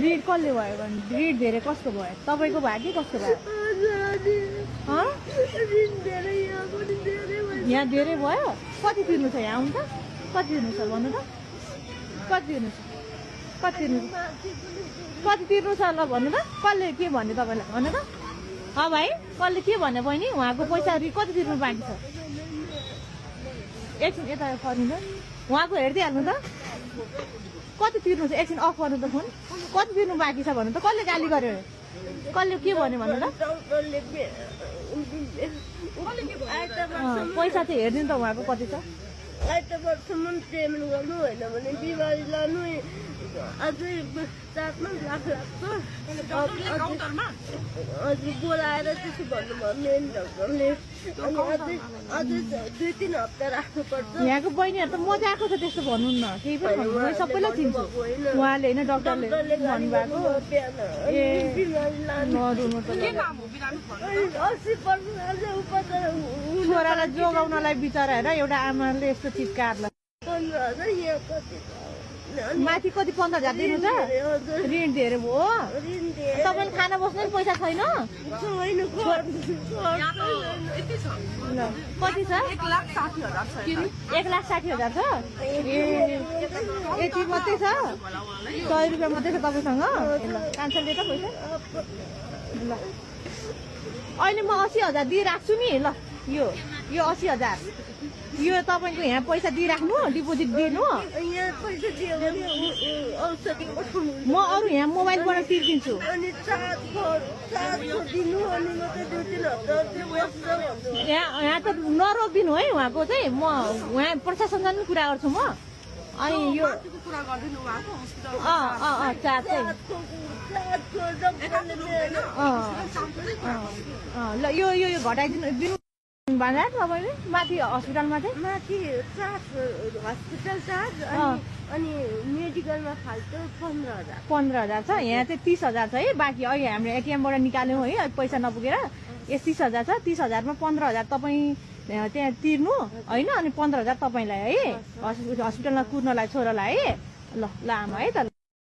read कसले भयो भने रिड धेरै कस्तो भयो तपाईँको भयो कि कस्तो भयो यहाँ धेरै भयो कति तिर्नु छ यहाँ आउनु त कति तिर्नु छ भन्नु त कति तिर्नु छ कति तिर्नु कति तिर्नु छ ल भन्नु त कसले के भन्यो तपाईँलाई भन्नु त भाइ कसले के भन्यो बहिनी उहाँको पैसा कति तिर्नु बाँकी छ एकछिन यता फर्नु त उहाँको हेरिदिइहाल्नु त कति तिर्नु छ एकछिन अफ गर्नु त फोन कति तिर्नु बाँकी छ भन्नु त कसले गाली गर्यो कसले के भन्यो भन्नु त पैसा चाहिँ हेरिदिनु त उहाँको कति छ आइतबारसम्म पेमेन्ट गर्नु होइन भने बिमारी लानु अझै 4-5 लाख लाग्छ हजुर बोलाएर त्यसो भन्नुभयो मेन डक्टरले अझै 2-3 हप्ता राख्नुपर्छ यहाँको बहिनीहरू त मजा आएको छ त्यस्तो भन्नु न केही पनि भन्नु सबैलाई चिन्छ उहाँले होइन डक्टरले भन्नुभएको छोरालाई जोगाउनलाई बिचरा हेर एउटा आमाले यस्तो चितकारलाई 15,000 यहाँ कति माथि कति 15,000 दिनु छ ऋण धेरै भयो तपाईँले खाना बस्ने पनि पैसा छैन कति छ 1,60,000 छ यति मात्रै छ 100 रुपियाँ मात्रै छ तपाईँसँग क्यान्सल दे त पैसा ल अहिले म 80,000 दिइराख्छु नि ल यो 80,000 यो तपाईँको यहाँ पैसा दिइराख्नु डिपोजिट दिनु म अरू यहाँ मोबाइलबाट तिर्दिन्छु यहाँ त नरोकिदिनु है उहाँको चाहिँ म उहाँ प्रशासनसँग पनि कुरा गर्छु म अनि यो चार्ज चाहिँ ल यो घटाइदिनु भन्दा तपाईँले माथि हस्पिटलमा चाहिँ माथि चार्ज हस्पिटल चार्ज अनि मेडिकलमा फाल्टो 15,000 छ यहाँ चाहिँ 30,000 छ है बाँकी अहिले हामीले एटिएमबाट निकाल्यौँ है पैसा नपुगेर यो 30,000 छ 30,000मा 15,000 तपाईँ त्यहाँ तिर्नु होइन अनि 15,000 तपाईँलाई है हस्पिटलमा कुर्नलाई छोरालाई है ल आमा है त